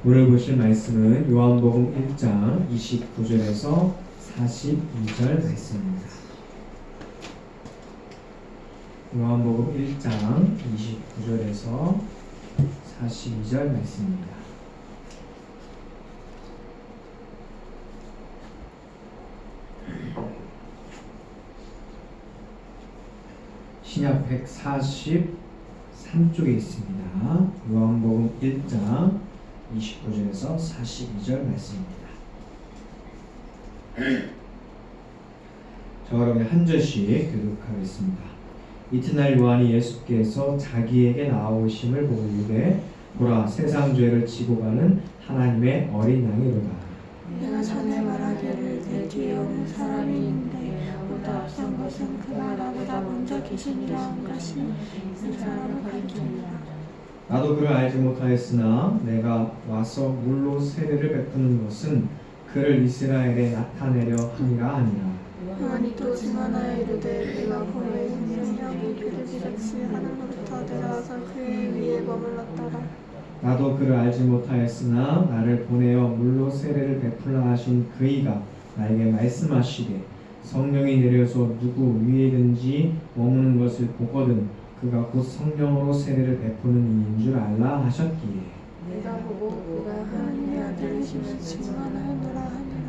오늘 보실 말씀은 요한복음 1장 29절에서 42절 말씀입니다. 요한복음 1장 29절에서 42절 말씀입니다. 신약 143쪽에 있습니다. 요한복음 1장 29절에서 42절 말씀입니다. 저와 여러분이 한 절씩 교독하겠습니다. 이튿날 요한이 예수께서 자기에게 나오심을 보고 이르되 보라 세상 죄를 지고 가는 하나님의 어린 양이로다. 내가 전에 말하기를 내 뒤에 오는 사람이 있는데 보다 앞선 것은 그가 나보다 먼저 계시니라 한 것이 그 사람을 가리키니라. 나도 그를 알지 못하였으나 내가 와서 물로 세례를 베푸는 것은 그를 이스라엘에 나타내려 함이라 하니라. 요한이 또 증언하여 이르되 내가 보내 생명이 그를 비같이 하늘로부터 내려와서 그의 위에 머물렀더라. 나도 그를 알지 못하였으나 나를 보내어 물로 세례를 베풀라 하신 그이가 나에게 말씀하시되 성령이 내려서 누구 위에든지 머무는 것을 보거든 그가 곧 성령으로 세례를 베푸는 이인 줄 알라 하셨기에 내가 보고 그가 하나님의 아들이심을 증언하노라 하니라.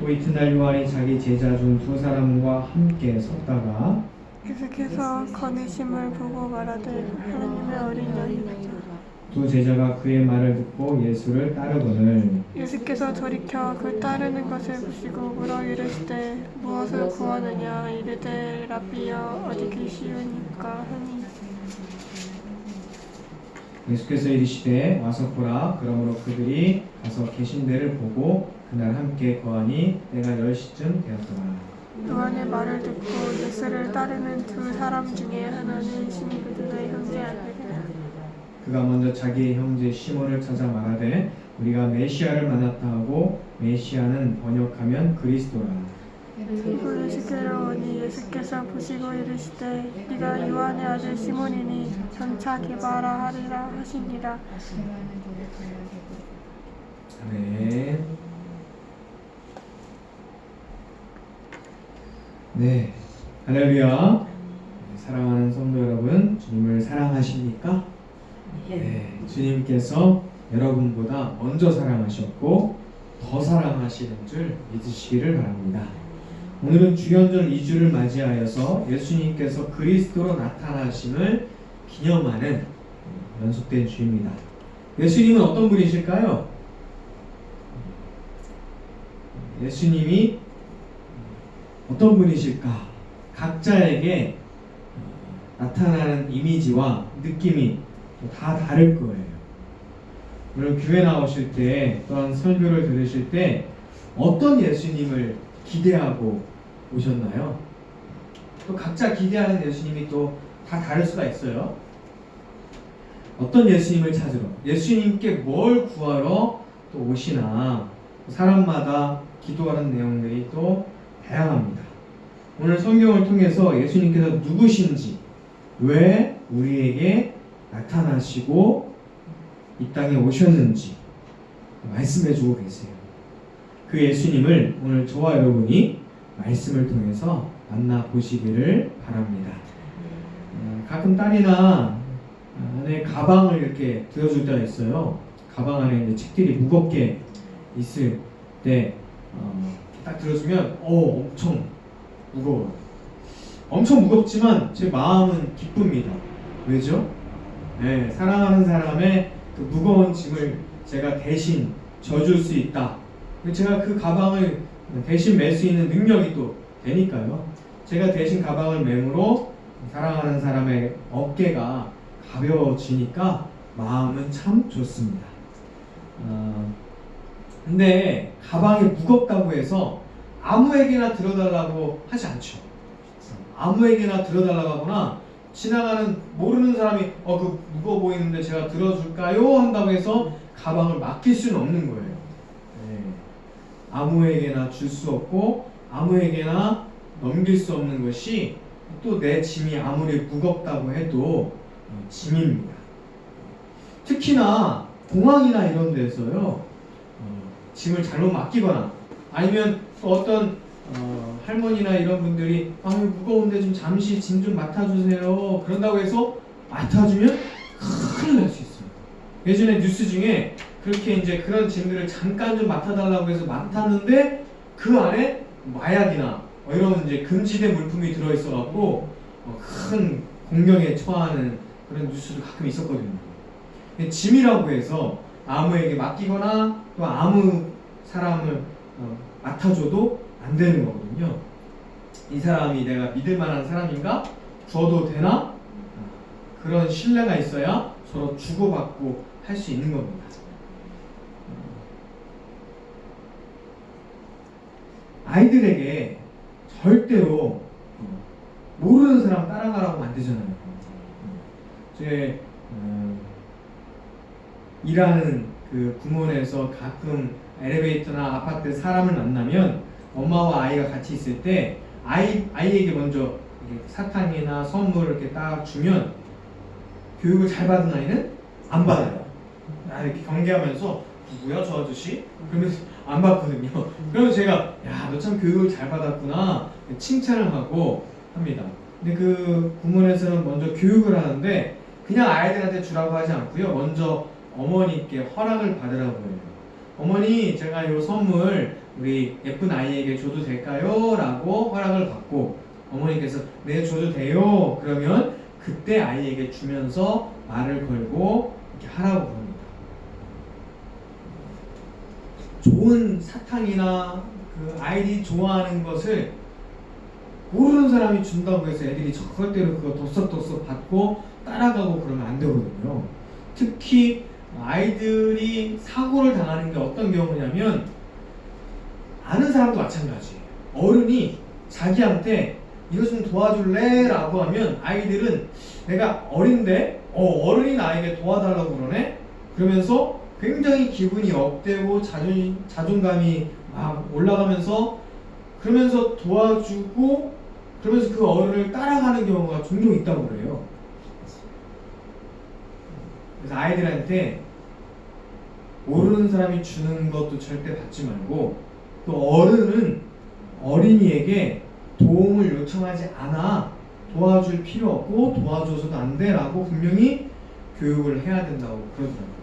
또 이튿날 요한이 자기 제자 중 두 사람과 함께 섰다가 예수께서 거느심을 보고 말하되 하나님의 어린 양이로다. 두 제자가 그의 말을 듣고 예수를 따르거늘 예수께서 돌이켜 그 따르는 것을 보시고 물어 이르시되 무엇을 구하느냐 이르되 라비여 어디 계시오니까 하니 예수께서 이르시되 와서 보라. 그러므로 그들이 가서 계신 데를 보고 그날 함께 거하니 때가 10시쯤 되었더라. 요한의 말을 듣고 예수를 따르는 두 사람 중에 하나는 시므온의 형제 아들이라. 그가 먼저 자기의 형제 시몬을 찾아 말하되 우리가 메시아를 만났다 하고 메시아는 번역하면 그리스도라. 그리고 예수께로 오니 예수께서 보시고 이르시되 네가 요한의 아들 시몬이니 장차 게바라 하리라 하시니라. 아멘. 네, 할렐루야. 사랑하는 성도 여러분, 주님을 사랑하십니까? 네, 주님께서 여러분보다 먼저 사랑하셨고 더 사랑하시는 줄 믿으시기를 바랍니다. 오늘은 주연절 2주를 맞이하여서 예수님께서 그리스도로 나타나심을 기념하는 연속된 주입니다. 예수님은 어떤 분이실까요? 예수님이 어떤 분이실까? 각자에게 나타나는 이미지와 느낌이 다 다를 거예요. 오늘 교회 나오실 때 또한 설교를 들으실 때 어떤 예수님을 기대하고 오셨나요? 또 각자 기대하는 예수님이 또 다 다를 수가 있어요. 어떤 예수님을 찾으러, 예수님께 뭘 구하러 또 오시나 사람마다 기도하는 내용들이 또 다양합니다. 오늘 성경을 통해서 예수님께서 누구신지, 왜 우리에게 나타나시고 이 땅에 오셨는지 말씀해주고 계세요. 그 예수님을 오늘 저와 여러분이 말씀을 통해서 만나보시기를 바랍니다. 가끔 딸이나 안에 가방을 이렇게 들어줄 때가 있어요. 가방 안에 이제 책들이 무겁게 있을 때 딱 들어주면 엄청 무거워요. 엄청 무겁지만 제 마음은 기쁩니다. 왜죠? 네, 사랑하는 사람의 그 무거운 짐을 제가 대신 져줄 수 있다. 제가 그 가방을 대신 맬 수 있는 능력이 또 되니까요. 제가 대신 가방을 매므로 사랑하는 사람의 어깨가 가벼워지니까 마음은 참 좋습니다. 근데 가방이 무겁다고 해서 아무에게나 들어달라고 하지 않죠. 아무에게나 들어달라고 하거나 지나가는 모르는 사람이 그 무거워 보이는데 제가 들어줄까요? 한다고 해서 가방을 맡길 수는 없는 거예요. 네. 아무에게나 줄 수 없고 아무에게나 넘길 수 없는 것이 또 내 짐이 아무리 무겁다고 해도 짐입니다. 특히나 공항이나 이런 데서요 짐을 잘못 맡기거나 아니면 또 어떤 할머니나 이런 분들이 무거운데 좀 잠시 짐 좀 맡아주세요 그런다고 해서 맡아주면 큰일 날 수 있어요. 예전에 뉴스 중에 그렇게 이제 그런 짐들을 잠깐 좀 맡아달라고 해서 맡았는데 그 안에 마약이나 이런 이제 금지된 물품이 들어있어갖고 큰 공경에 처하는 그런 뉴스도 가끔 있었거든요. 짐이라고 해서 아무에게 맡기거나 또 아무 사람을 맡아줘도 안 되는 거거든요. 이 사람이 내가 믿을 만한 사람인가? 줘도 되나? 그런 신뢰가 있어야 서로 주고받고 할 수 있는 겁니다. 아이들에게 절대로 모르는 사람 따라가라고 하면 안 되잖아요. 제 일하는 그 부문에서 가끔 엘리베이터나 아파트 사람을 만나면 엄마와 아이가 같이 있을 때 아이에게 먼저 이렇게 사탕이나 선물을 이렇게 딱 주면 교육을 잘 받은 아이는 안 받아요. 이렇게 경계하면서 누구야 저 아저씨? 그러면서 안 받거든요. 그러면 제가 야 너 참 교육을 잘 받았구나 칭찬을 하고 합니다. 근데 그 부문에서는 먼저 교육을 하는데 그냥 아이들한테 주라고 하지 않고요. 먼저 어머니께 허락을 받으라고 해요. 어머니 제가 이 선물 우리 예쁜 아이에게 줘도 될까요? 라고 허락을 받고 어머니께서 네 줘도 돼요. 그러면 그때 아이에게 주면서 말을 걸고 이렇게 하라고 합니다. 좋은 사탕이나 그 아이들이 좋아하는 것을 모르는 사람이 준다고 해서 애들이 적절대로 그거 덥석덥석 받고 따라가고 그러면 안 되거든요. 특히 아이들이 사고를 당하는 게 어떤 경우냐면 아는 사람도 마찬가지예요. 어른이 자기한테 이거 좀 도와줄래? 라고 하면 아이들은 내가 어린데 어른이 나에게 도와달라고 그러네? 그러면서 굉장히 기분이 업되고 자존감이 막 올라가면서 그러면서 도와주고 그러면서 그 어른을 따라가는 경우가 종종 있다고 그래요. 그래서 아이들한테 모르는 사람이 주는 것도 절대 받지 말고 또 어른은 어린이에게 도움을 요청하지 않아 도와줄 필요 없고 도와줘서도 안 돼 라고 분명히 교육을 해야 된다고 그러더라고요.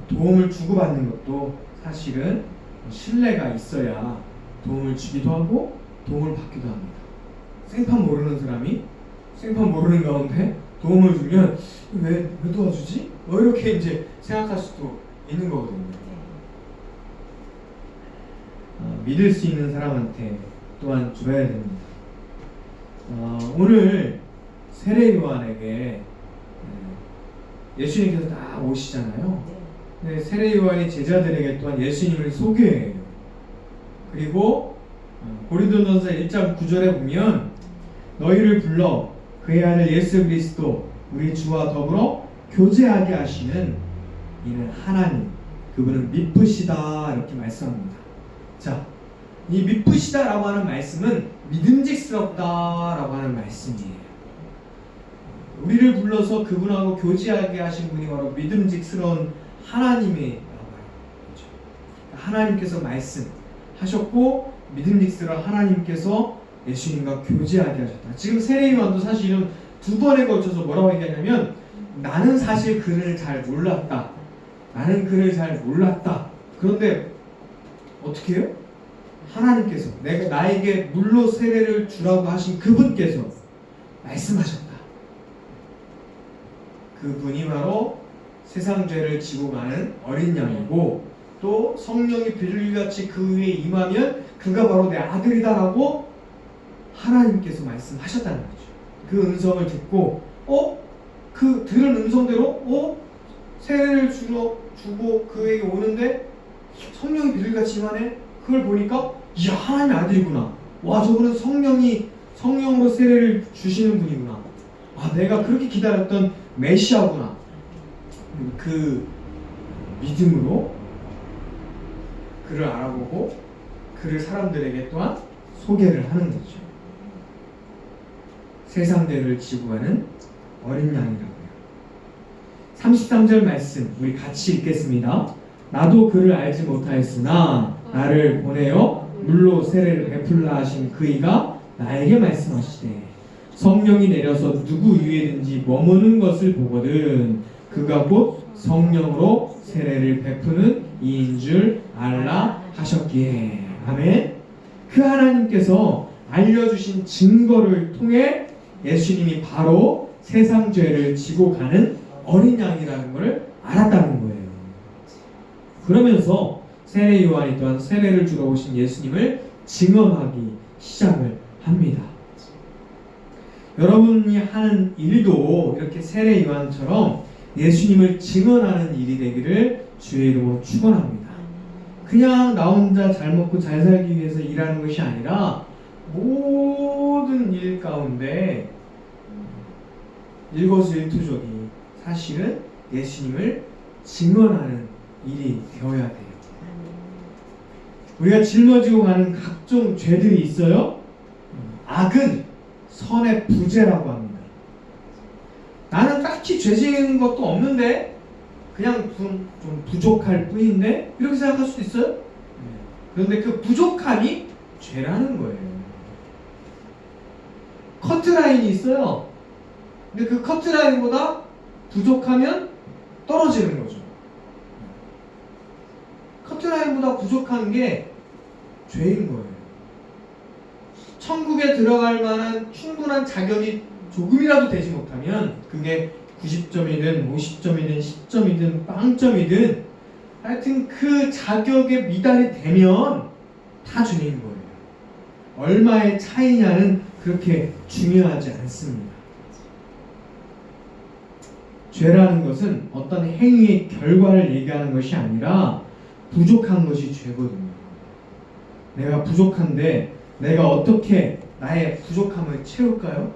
도움을 주고받는 것도 사실은 신뢰가 있어야 도움을 주기도 하고 도움을 받기도 합니다. 생판 모르는 사람이 생판 모르는 가운데 도움을 주면 왜 도와주지? 이렇게 이제 생각할 수도 있는 거거든요. 믿을 수 있는 사람한테 또한 줘야 됩니다. 오늘 세례 요한에게 예수님께서 다 오시잖아요. 네, 세례 요한이 제자들에게 또한 예수님을 소개해요. 그리고 고린도전서 1장 9절에 보면 너희를 불러 그의 아들 예수 그리스도 우리 주와 더불어 교제하게 하시는 이는 하나님 그분은 미쁘시다 이렇게 말씀합니다. 자, 이 미쁘시다라고 하는 말씀은 믿음직스럽다라고 하는 말씀이에요. 우리를 불러서 그분하고 교제하게 하신 분이 바로 믿음직스러운 하나님이라고 해요. 그렇죠? 하나님께서 말씀하셨고 믿음직스러운 하나님께서 예수님과 교제하게 하셨다. 지금 세례요한도 사실은 두 번에 걸쳐서 뭐라고 얘기하냐면 나는 사실 그를 잘 몰랐다. 나는 그를 잘 몰랐다. 그런데 어떻게 해요? 하나님께서 나에게 물로 세례를 주라고 하신 그분께서 말씀하셨다. 그분이 바로 세상 죄를 지고 가는 어린 양이고 또 성령이 비둘기같이 그 위에 임하면 그가 바로 내 아들이다라고 하나님께서 말씀하셨다는 거죠. 그 음성을 듣고 그 들은 음성대로 세례를 주고 그에게 오는데 성령이 비둘기같이 임하네. 그걸 보니까 이야 하나님의 아들이구나. 와 저분은 성령으로 세례를 주시는 분이구나. 아 내가 그렇게 기다렸던 메시아구나. 그 믿음으로 그를 알아보고 그를 사람들에게 또한 소개를 하는 거죠. 세상 죄를 지고 가는 어린 양이라고요. 33절 말씀 우리 같이 읽겠습니다. 나도 그를 알지 못하였으나 나를 보내어 물로 세례를 베풀라 하신 그이가 나에게 말씀하시되 성령이 내려서 누구 위에든지 머무는 것을 보거든 그가 곧 성령으로 세례를 베푸는 이인 줄 알라 하셨기에. 아멘. 그 하나님께서 알려주신 증거를 통해 예수님이 바로 세상 죄를 지고 가는 어린 양이라는 것을 알았다는 거예요. 그러면서 세례 요한이 또한 세례를 주러 오신 예수님을 증언하기 시작을 합니다. 여러분이 하는 일도 이렇게 세례 요한처럼 예수님을 증언하는 일이 되기를 주의 이름으로 축원합니다. 그냥 나 혼자 잘 먹고 잘 살기 위해서 일하는 것이 아니라 모든 일 가운데 일거수일투족이 사실은 예수님을 증언하는 일이 되어야 돼요. 우리가 짊어지고 가는 각종 죄들이 있어요. 악은 선의 부재라고 합니다. 나는 딱히 죄 지은 것도 없는데 그냥 좀 부족할 뿐인데 이렇게 생각할 수도 있어요. 그런데 그 부족함이 죄라는 거예요. 커트라인이 있어요. 근데 그 커트라인보다 부족하면 떨어지는 거죠. 커트라인보다 부족한 게 죄인 거예요. 천국에 들어갈 만한 충분한 자격이 조금이라도 되지 못하면 그게 90점이든 50점이든 10점이든 빵점이든 하여튼 그 자격에 미달이 되면 다 죄인 거예요. 얼마의 차이냐는 그렇게 중요하지 않습니다. 죄라는 것은 어떤 행위의 결과를 얘기하는 것이 아니라 부족한 것이 죄거든요. 내가 부족한데 내가 어떻게 나의 부족함을 채울까요?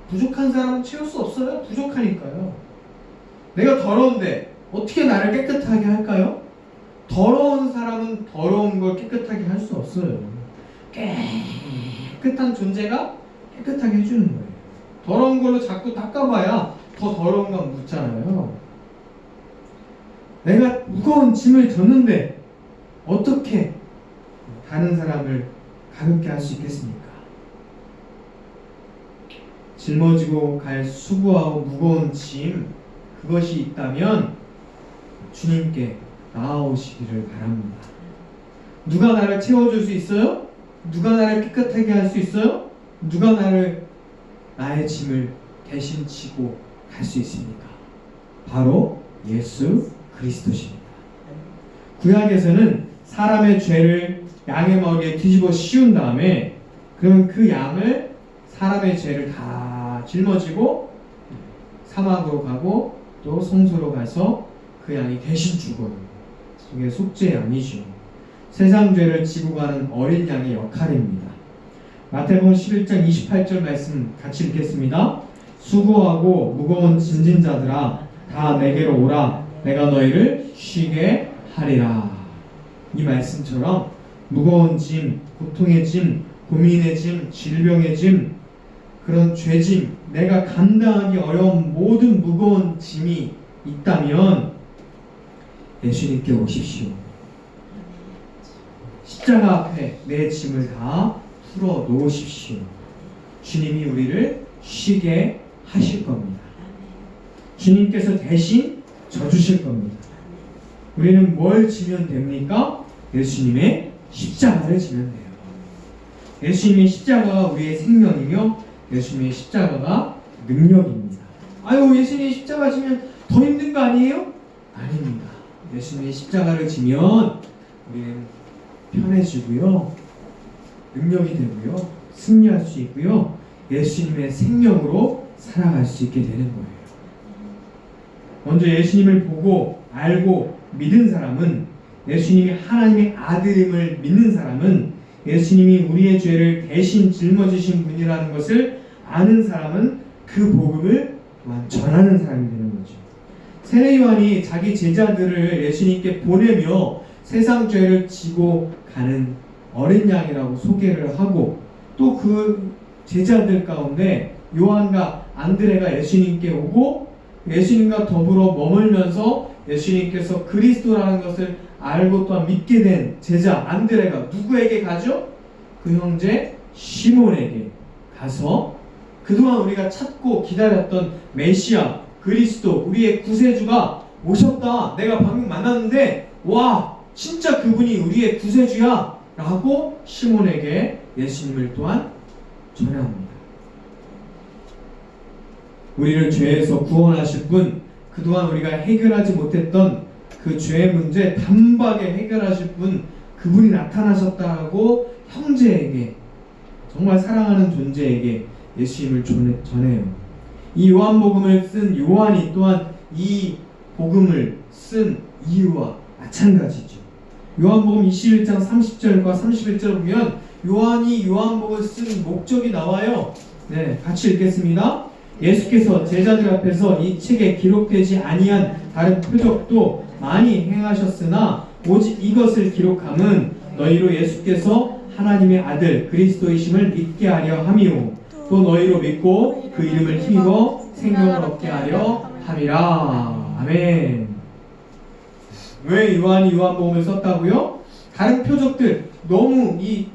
부족한 사람은 채울 수 없어요. 부족하니까요. 내가 더러운데 어떻게 나를 깨끗하게 할까요? 더러운 사람은 더러운 걸 깨끗하게 할 수 없어요. 깨끗한 존재가 깨끗하게 해주는 거예요. 더러운 걸로 자꾸 닦아봐야 더 더러운 건 묻잖아요. 내가 무거운 짐을 졌는데 어떻게 다른 사람을 가볍게 할 수 있겠습니까? 짊어지고 갈 수고하고 무거운 짐 그것이 있다면 주님께 나아오시기를 바랍니다. 누가 나를 채워줄 수 있어요? 누가 나를 깨끗하게 할 수 있어요? 누가 나의 짐을 대신 지고 갈 수 있습니까? 바로 예수 그리스도십니다. 구약에서는 사람의 죄를 양의 머리에 뒤집어 씌운 다음에 그러면 그 양을 사람의 죄를 다 짊어지고 사막으로 가고 또 성소로 가서 그 양이 대신 죽어요. 그게 속죄 양이죠. 세상 죄를 지고 가는 어린 양의 역할입니다. 마태복음 11장 28절 말씀 같이 읽겠습니다. 수고하고 무거운 짐진 자들아 다 내게로 오라 내가 너희를 쉬게 하리라. 이 말씀처럼 무거운 짐, 고통의 짐, 고민의 짐, 질병의 짐, 그런 죄짐, 내가 감당하기 어려운 모든 무거운 짐이 있다면 예수님께 오십시오. 십자가 앞에 내 짐을 다 풀어 놓으십시오. 주님이 우리를 쉬게 하실 겁니다. 주님께서 대신 져주실 겁니다. 우리는 뭘 지면 됩니까? 예수님의 십자가를 지면 돼요. 예수님의 십자가가 우리의 생명이며 예수님의 십자가가 능력입니다. 아유, 예수님의 십자가 지면 더 힘든 거 아니에요? 아닙니다. 예수님의 십자가를 지면 우리는 편해지고요, 능력이 되고요, 승리할 수 있고요, 예수님의 생명으로 살아갈 수 있게 되는 거예요. 먼저 예수님을 보고 알고 믿은 사람은, 예수님이 하나님의 아들임을 믿는 사람은, 예수님이 우리의 죄를 대신 짊어지신 분이라는 것을 아는 사람은 그 복음을 또한 전하는 사람이 되는 거죠. 세례 요한이 자기 제자들을 예수님께 보내며 세상 죄를 지고 가는 어린 양이라고 소개를 하고, 또 그 제자들 가운데 요한과 안드레가 예수님께 오고 예수님과 더불어 머물면서 예수님께서 그리스도라는 것을 알고 또한 믿게 된 제자 안드레가 누구에게 가죠? 그 형제 시몬에게 가서 그동안 우리가 찾고 기다렸던 메시아 그리스도 우리의 구세주가 오셨다. 내가 방금 만났는데 와 진짜 그분이 우리의 구세주야 라고 시몬에게 예수님을 또한 전합니다. 우리를 죄에서 구원하실 분, 그동안 우리가 해결하지 못했던 그 죄의 문제 단박에 해결하실 분, 그분이 나타나셨다고 형제에게, 정말 사랑하는 존재에게 예수님을 전해요. 이 요한복음을 쓴 요한이 또한 이 복음을 쓴 이유와 마찬가지죠. 요한복음 21장 30절과 31절을 보면 요한이 요한복음을 쓴 목적이 나와요. 네, 같이 읽겠습니다. 예수께서 제자들 앞에서 이 책에 기록되지 아니한 다른 표적도 많이 행하셨으나 오직 이것을 기록함은 너희로 예수께서 하나님의 아들 그리스도이심을 믿게 하려 함이요 또 너희로 믿고 그 이름을 힘입어 생명을 얻게 하려 함이라. 아멘. 왜 요한이 요한복음을 썼다고요? 다른 표적들 너무 이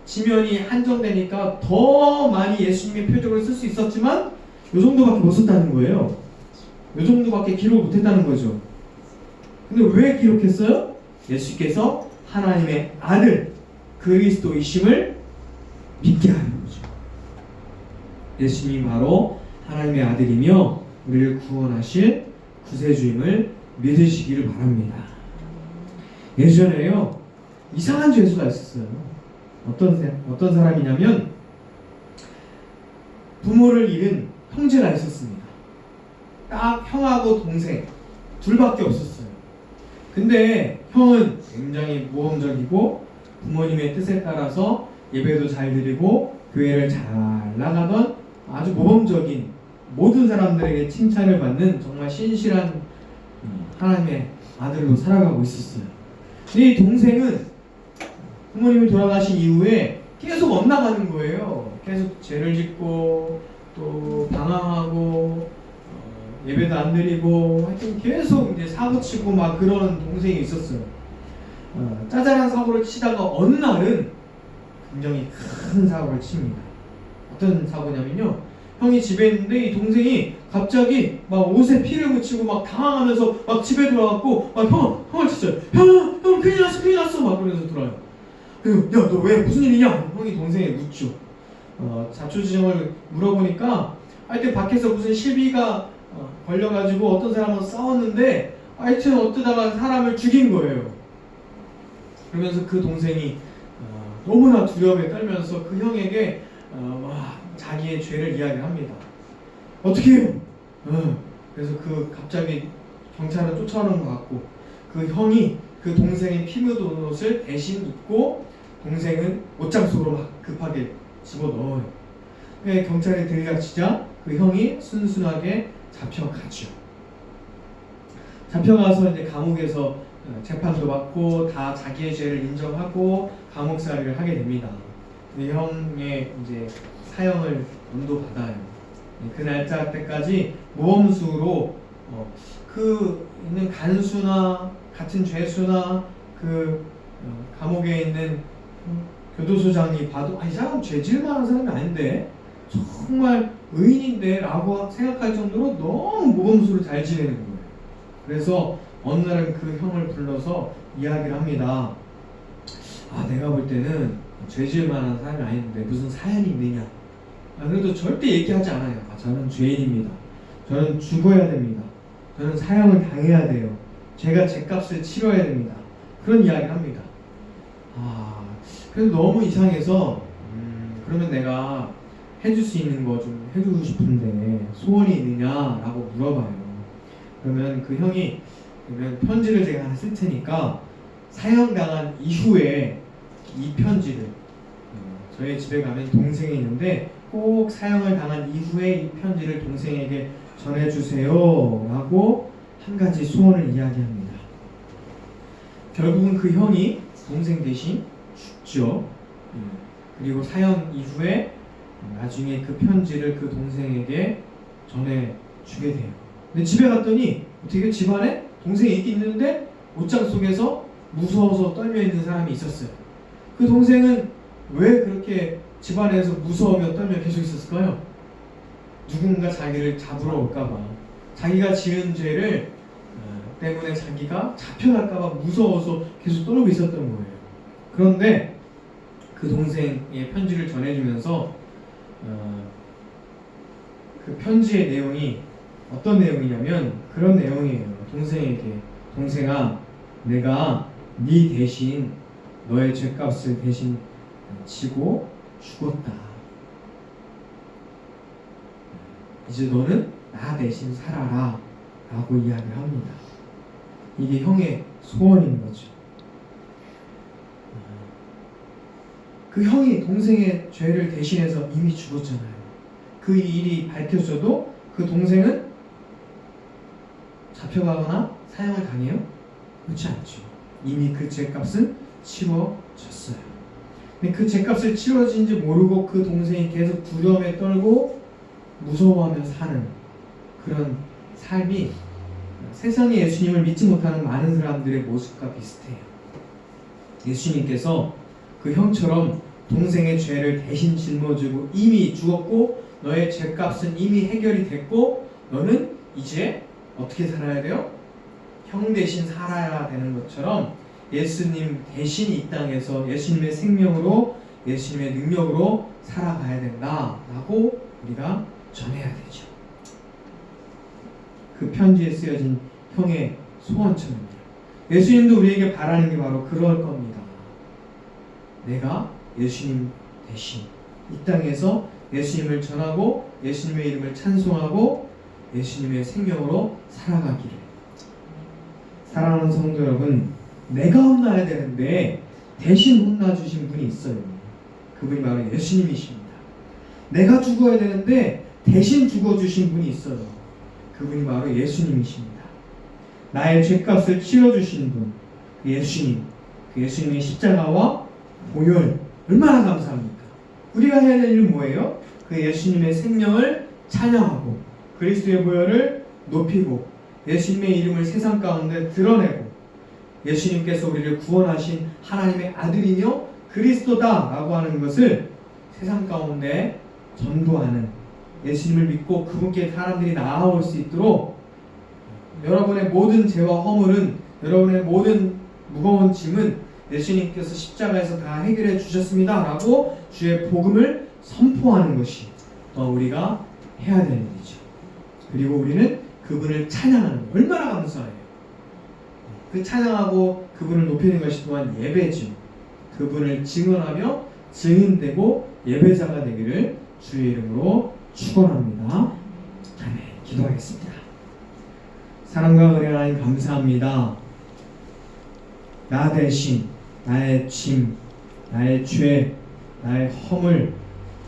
지면이 한정되니까 더 많이 예수님의 표적을 쓸 수 있었지만 요 정도밖에 못 썼다는 거예요. 요 정도밖에 기록을 못했다는 거죠. 근데 왜 기록했어요? 예수께서 하나님의 아들 그리스도이심을 믿게 하는 거죠. 예수님이 바로 하나님의 아들이며 우리를 구원하실 구세주임을 믿으시기를 바랍니다. 예전에요 이상한 죄수가 있었어요. 어떤 사람이냐면 부모를 잃은 형제가 있었습니다. 딱 형하고 동생 둘밖에 없었어요. 근데 형은 굉장히 모험적이고 부모님의 뜻에 따라서 예배도 잘 드리고 교회를 잘 나가던 아주 모범적인 모든 사람들에게 칭찬을 받는 정말 신실한 하나님의 아들로 살아가고 있었어요. 근데 이 동생은 부모님이 돌아가신 이후에 계속 엇나가는 거예요. 계속 죄를 짓고 또 방황하고 예배도 안 드리고 하여튼 계속 이제 사고치고 막 그런 동생이 있었어요. 짜잘한 사고를 치다가 어느 날은 굉장히 큰 사고를 칩니다. 어떤 사고냐면요, 형이 집에 있는데 이 동생이 갑자기 막 옷에 피를 묻히고 막 당황하면서 막 집에 들어왔고 막 형을 쳤어요. 형 큰일 났어 막 그러면서 들어와요. 그리고 야 너 왜 무슨 일이냐? 형이 동생에 묻죠. 자초지종을 물어보니까 하여튼 밖에서 무슨 시비가 걸려가지고 어떤 사람은 싸웠는데 하여튼 어쩌다가 사람을 죽인 거예요. 그러면서 그 동생이 너무나 두려움에 떨면서 그 형에게 막 자기의 죄를 이야기합니다. 어떻게 해요? 그래서 갑자기 경찰은 쫓아오는 것 같고 그 형이 그 동생의 피 묻은 옷을 대신 입고 동생은 옷장 속으로 막 급하게 집어넣어요. 경찰이 들이닥치자 그 형이 순순하게 잡혀가죠. 잡혀가서 이제 감옥에서 재판도 받고 다 자기의 죄를 인정하고 감옥살이를 하게 됩니다. 그 형의 이제 사형을 언도받아요. 그 날짜 때까지 모범수로 그 있는 간수나 같은 죄수나 그 감옥에 있는 교도소장이 봐도 이 사람 죄질 만한 사람이 아닌데 정말 의인인데 라고 생각할 정도로 너무 모범수를 잘 지내는 거예요. 그래서 어느 날은 그 형을 불러서 이야기를 합니다. 내가 볼 때는 죄질 만한 사람이 아닌데 무슨 사연이 있느냐. 그래도 절대 얘기하지 않아요. 저는 죄인입니다. 저는 죽어야 됩니다. 저는 사형을 당해야 돼요. 제가 죄값을 치러야 됩니다. 그런 이야기를 합니다. 그래서 너무 이상해서 그러면 내가 해줄 수 있는 거 좀 해주고 싶은데 소원이 있느냐라고 물어봐요. 그러면 그 형이 그러면 편지를 제가 하나 쓸 테니까 사형당한 이후에 이 편지를 저희 집에 가면 동생이 있는데 꼭 사형을 당한 이후에 이 편지를 동생에게 전해주세요 라고 한 가지 소원을 이야기합니다. 결국은 그 형이 동생 대신 죽죠. 그리고 사형 이후에 나중에 그 편지를 그 동생에게 전해주게 돼요. 근데 집에 갔더니 어떻게 집안에 동생이 있긴 있는데 옷장 속에서 무서워서 떨며 있는 사람이 있었어요. 그 동생은 왜 그렇게 집안에서 무서우며 떨며 계속 있었을까요? 누군가 자기를 잡으러 올까봐, 자기가 지은 죄를 때문에 자기가 잡혀갈까봐 무서워서 계속 떨고 있었던 거예요. 그런데 그 동생의 편지를 전해주면서 그 편지의 내용이 어떤 내용이냐면 그런 내용이에요. 동생에게, 동생아, 내가 네 대신 너의 죄값을 대신 치고 죽었다. 이제 너는 나 대신 살아라 라고 이야기를 합니다. 이게 형의 소원인 거죠. 그 형이 동생의 죄를 대신해서 이미 죽었잖아요. 그 일이 밝혀져도 그 동생은 잡혀가거나 사형을 당해요? 그렇지 않죠. 이미 그 죄값은 치러졌어요. 근데 그 죄값을 치러진지 모르고 그 동생이 계속 두려움에 떨고 무서워하며 사는 그런 삶이 세상에 예수님을 믿지 못하는 많은 사람들의 모습과 비슷해요. 예수님께서 그 형처럼 동생의 죄를 대신 짊어지고 이미 죽었고 너의 죄값은 이미 해결이 됐고 너는 이제 어떻게 살아야 돼요? 형 대신 살아야 되는 것처럼 예수님 대신 이 땅에서 예수님의 생명으로 예수님의 능력으로 살아가야 된다라고 우리가 전해야 되죠. 그 편지에 쓰여진 형의 소원처럼요. 예수님도 우리에게 바라는 게 바로 그럴 겁니다. 내가 예수님 대신 이 땅에서 예수님을 전하고 예수님의 이름을 찬송하고 예수님의 생명으로 살아가기를. 사랑하는 성도 여러분, 내가 혼나야 되는데 대신 혼나주신 분이 있어요. 그분이 바로 예수님이십니다. 내가 죽어야 되는데 대신 죽어주신 분이 있어요. 그분이 바로 예수님이십니다. 나의 죄값을 치러주신 분, 그 예수님, 그 예수님의 십자가와 보혈, 얼마나 감사합니까? 우리가 해야 될 일은 뭐예요? 그 예수님의 생명을 찬양하고 그리스도의 보혈을 높이고 예수님의 이름을 세상 가운데 드러내고 예수님께서 우리를 구원하신 하나님의 아들이며 그리스도다라고 하는 것을 세상 가운데 전도하는, 예수님을 믿고 그분께 사람들이 나아올 수 있도록 여러분의 모든 죄와 허물은, 여러분의 모든 무거운 짐은 예수님께서 십자가에서 다 해결해 주셨습니다 라고 주의 복음을 선포하는 것이 우리가 해야 되는 일이죠. 그리고 우리는 그분을 찬양하는 것, 얼마나 감사해요. 그 찬양하고 그분을 높이는 것이 또한 예배죠. 그분을 증언하며 증인되고 예배자가 되기를 주의 이름으로 축원합니다. 아멘. 기도하겠습니다. 사랑과 은혜 하나님 감사합니다. 나 대신 나의 짐, 나의 죄, 나의 허물,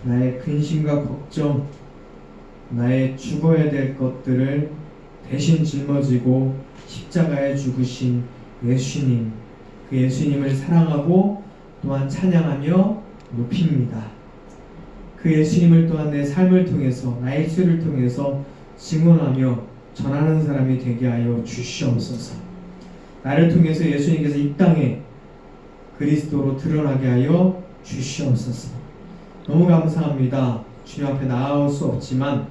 나의 근심과 걱정, 나의 죽어야 될 것들을 대신 짊어지고 십자가에 죽으신 예수님, 그 예수님을 사랑하고 또한 찬양하며 높입니다. 그 예수님을 또한 내 삶을 통해서, 나의 입술을 통해서 증언하며 전하는 사람이 되게 하여 주시옵소서. 나를 통해서 예수님께서 이 땅에 그리스도로 드러나게 하여 주시옵소서. 너무 감사합니다. 주님 앞에 나아올 수 없지만,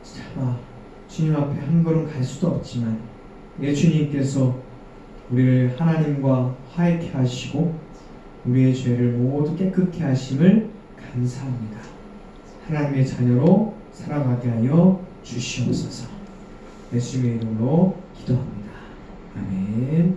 차마 주님 앞에 한 걸음 갈 수도 없지만 예수님께서 우리를 하나님과 화해케 하시고 우리의 죄를 모두 깨끗게 하심을 감사합니다. 하나님의 자녀로 살아가게 하여 주시옵소서. 예수님의 이름으로 기도합니다. 아멘.